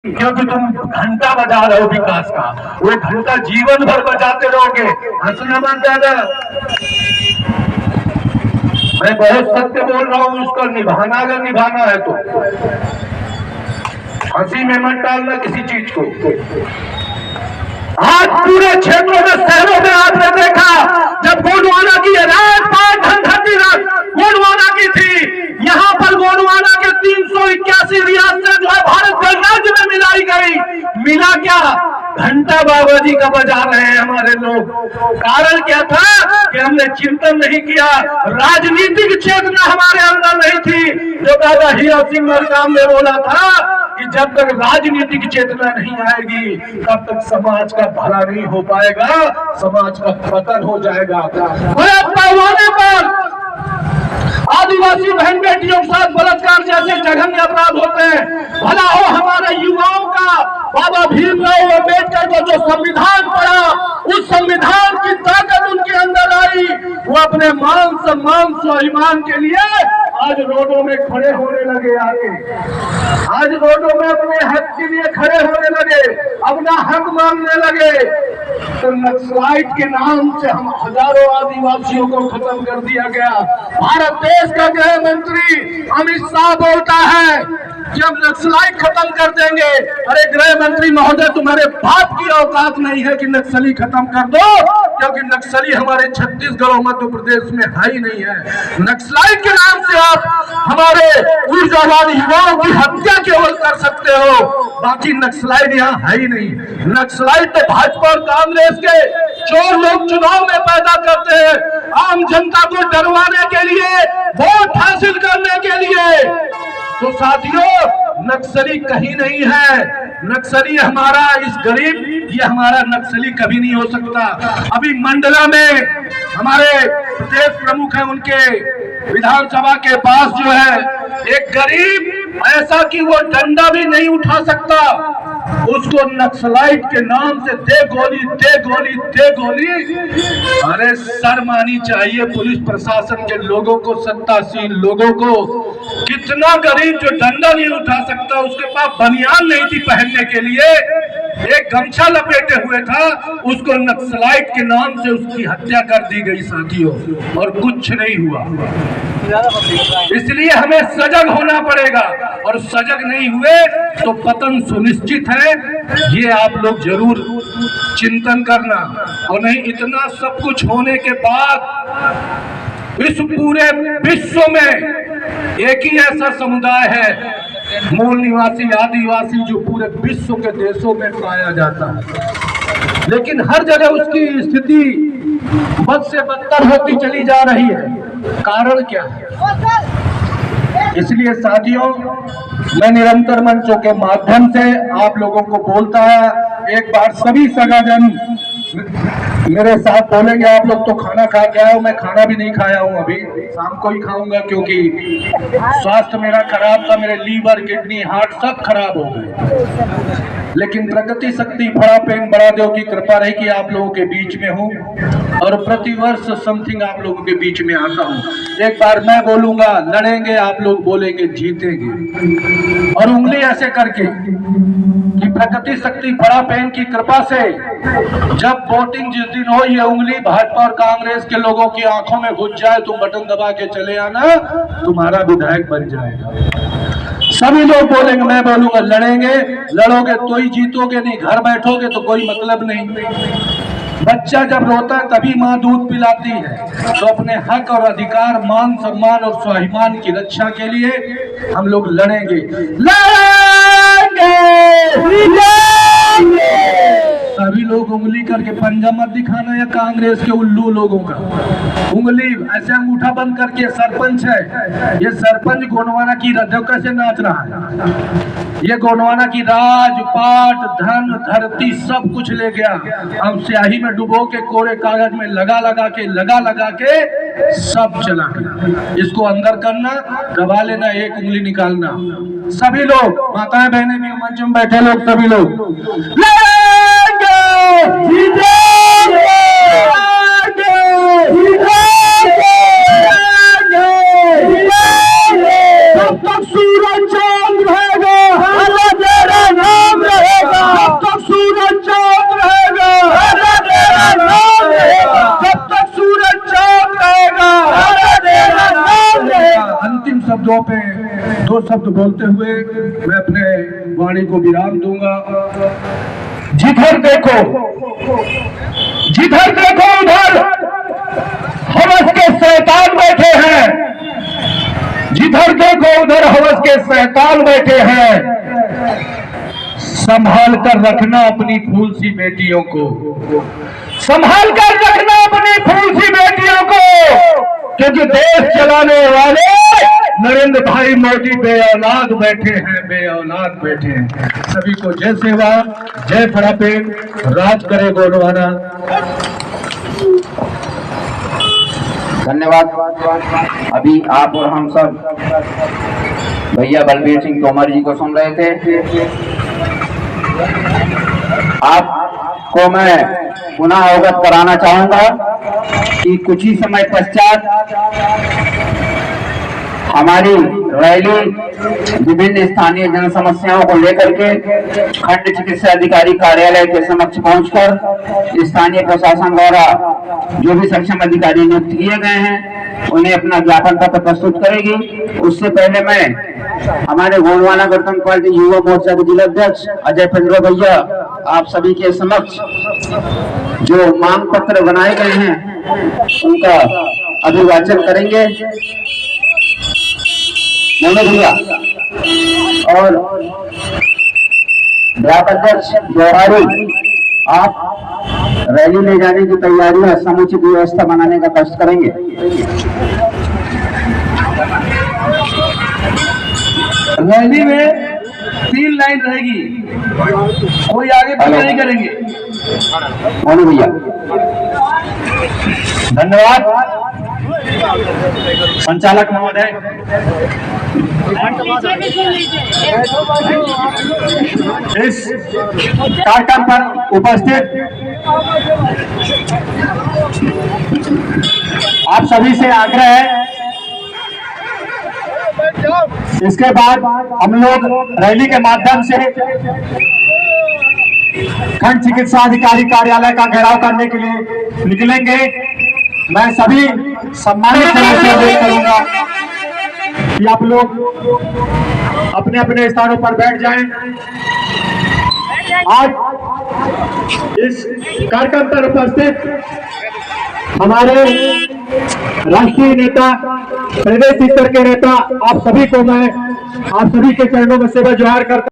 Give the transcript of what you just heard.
क्योंकि तुम घंटा बजा रहे हो विकास का, वो घंटा जीवन भर बजाते रहोगे। हंसना मत ज्यादा, मैं बहुत सत्य बोल रहा हूँ, उसको निभाना अगर निभाना है तो हंसी में मत डालना किसी चीज को। आज पूरे क्षेत्रों में, शहरों में आपने देखा जब गोंडवाना की रात धनधरती रात गोंडवाना की थी, यहाँ पर गोंडवाना के 381 रियासतें जो है भारत गणराज्य में मिलाई गई। मिला क्या? घंटा बाबा जी का बजा रहे हैं हमारे लोग। कारण क्या था कि हमने चिंतन नहीं किया, राजनीतिक चेतना हमारे अंदर नहीं थी। जो दादा हीरा सिंह मरकाम ने बोला था कि जब तक राजनीतिक चेतना नहीं आएगी तब तक समाज का भला नहीं हो पाएगा, समाज का पतन हो जाएगा। बड़े पैमाने पर आदिवासी बहन बेटियों के साथ बलात्कार जैसे जघन्य अपराध होते हैं। भला हो हमारे युवाओं का, बाबा भीमराव अम्बेडकर को जो संविधान पढ़ा, उस संविधान की ताकत उनके अंदर आई। वो अपने मान सम्मान स्वाभिमान के लिए आज रोडों में खड़े होने लगे। आगे आज रोडों में अपने हक के लिए खड़े होने लगे, अपना हक मांगने लगे। तो नक्सलाइट के नाम से हम हजारों आदिवासियों को खत्म कर दिया गया। भारत देश का गृह मंत्री अमित शाह बोलता है जब नक्सलाइट खत्म कर देंगे। अरे गृह मंत्री महोदय, तुम्हारे बाप की औकात नहीं है कि नक्सली खत्म कर दो, क्योंकि नक्सली हमारे छत्तीसगढ़ और मध्य प्रदेश में है ही नहीं है। नक्सलाइट के नाम से आप हमारे ऊर्जावान युवाओं की हत्या केवल कर सकते हो, बाकी नक्सलाइट यहाँ है ही नहीं। नक्सलाइट तो भाजपा और कांग्रेस के चोर लोग चुनाव में पैदा करते हैं, आम जनता को डरवाने के लिए, वोट हासिल करने के लिए। तो साथियों, नक्सली कहीं नहीं है। नक्सली हमारा इस गरीब, ये हमारा नक्सली कभी नहीं हो सकता। अभी मंडला में हमारे प्रदेश प्रमुख हैं, उनके विधानसभा के पास जो है एक गरीब ऐसा कि वो डंडा भी नहीं उठा सकता, उसको नक्सलाइट के नाम से दे गोली दे गोली दे गोली। अरे शर्म आनी चाहिए पुलिस प्रशासन के लोगों को, सत्तासीन लोगों को। कितना गरीब जो डंडा नहीं उठा सकता, उसके पास बनियान नहीं थी पहनने के लिए, एक गमछा लपेटे हुए था, उसको नक्सलाइट के नाम से उसकी हत्या कर दी गई साथियों, और कुछ नहीं हुआ। इसलिए हमें सजग होना पड़ेगा, और सजग नहीं हुए तो पतन सुनिश्चित है। ये आप लोग जरूर चिंतन करना। और नहीं, इतना सब कुछ होने के बाद इस पूरे विश्व में एक ही ऐसा समुदाय है, मूल निवासी आदिवासी, जो पूरे विश्व के देशों में पाया जाता है, लेकिन हर जगह उसकी स्थिति बद से बदतर होती चली जा रही है। कारण क्या है? इसलिए साथियों, मैं निरंतर मंचों के माध्यम से आप लोगों को बोलता है, एक बार सभी सगाजन मेरे साथ बोलेंगे। आप लोग तो खाना खा के आए हो, मैं खाना भी नहीं खाया हूँ, अभी शाम को ही खाऊंगा, क्योंकि स्वास्थ्य मेरा खराब था, मेरे लीवर किडनी हार्ट सब खराब हो गए। लेकिन प्रकृति शक्ति बड़ा प्रेम बड़ा देव की कृपा रही कि आप लोगों के बीच में हूँ, और प्रतिवर्ष समथिंग आप लोगों के बीच में आता हूँ। एक बार मैं बोलूंगा लड़ेंगे, आप लोग बोलेंगे जीतेंगे, और उंगली ऐसे करके कि प्रकृति शक्ति बड़ा प्रेम की कृपा से जब वोटिंग जिस दिन हो, ये उंगली भाजपा और कांग्रेस के लोगों की आंखों में घुस जाए, तुम बटन दबा के चले आना, तुम्हारा विधायक बन जाएगा। सभी लोग बोलेंगे, मैं बोलूंगा लड़ेंगे, लड़ोगे तो ही जीतोगे, नहीं घर बैठोगे तो कोई मतलब नहीं। बच्चा जब रोता है तभी माँ दूध पिलाती है, तो अपने हक और अधिकार, मान सम्मान और स्वाभिमान की रक्षा के लिए हम लोग लड़ेंगे। सभी लोग उंगली करके, पंजा मत दिखाना या कांग्रेस के उल्लू लोगों का उंगली ऐसे अंगूठा बंद करके। सरपंच है, ये सरपंच गोंडवाना की देखो कैसे नाच रहा है। ये गोंडवाना की राज पाट धन धरती सब कुछ ले गया, हम स्याही में डुबो के कोरे कागज में लगा लगा के सब चला गया। इसको अंदर करना, दबा लेना, एक उंगली निकालना। सभी लोग, माताएं बहनें भी मंच में बैठे लोग, सभी लोग सूरज चांद रहेगा, तेरा नाम शब्द बोलते हुए मैं अपने वाणी को विराम दूंगा। जिधर देखो उधर हवस के शैतान बैठे हैं, जिधर देखो उधर हवस के शैतान बैठे हैं। संभाल कर रखना अपनी फूल सी बेटियों को, संभाल कर रखना अपनी फूल सी बेटियों को, क्योंकि देश चलाने वाले नरेंद्र भाई मोदी बेऔलाद बैठे हैं, बेऔलाद बैठे हैं। सभी को जय सेवा, जय फरापेट, राज करे गोंडवाना। धन्यवाद। अभी आप और हम सब भैया बलबीर सिंह तोमर जी को सुन रहे थे। आपको मैं पुनः अवगत कराना चाहूंगा कि कुछ ही समय पश्चात हमारी रैली विभिन्न स्थानीय जन समस्याओं को लेकर के खंड चिकित्सा अधिकारी कार्यालय के समक्ष पहुंचकर स्थानीय प्रशासन द्वारा जो भी सक्षम अधिकारी नियुक्त किए गए हैं उन्हें अपना ज्ञापन पत्र प्रस्तुत करेगी। उससे पहले मैं हमारे गोंडवाना गणतंत्र पार्टी युवा मोर्चा के जिला अध्यक्ष अजय पिंडरा भैया आप सभी के समक्ष जो मांग पत्र बनाए गए हैं उनका अभिवाचन करेंगे। भैया और ब्लॉक अध्यक्ष जौहरी, आप रैली ले जाने की तैयारियां समुचित व्यवस्था बनाने का कष्ट करेंगे। रैली में 3 लाइन रहेगी, कोई आगे पीछे नहीं करेंगे। भैया धन्यवाद। संचालक महोदय, इस कार्यक्रम पर उपस्थित आप सभी से आग्रह है, इसके बाद हम लोग रैली के माध्यम से खंड चिकित्सा अधिकारी कार्यालय का घेराव करने के लिए निकलेंगे। मैं सभी सम्मानित सदस्यों से करूंगा कि आप लोग अपने अपने स्थानों पर बैठ जाएं। आज इस कार्यक्रम पर उपस्थित हमारे राष्ट्रीय नेता, प्रदेश स्तर के नेता, आप सभी को मैं आप सभी के चरणों में सेवा जोहार करता हूं।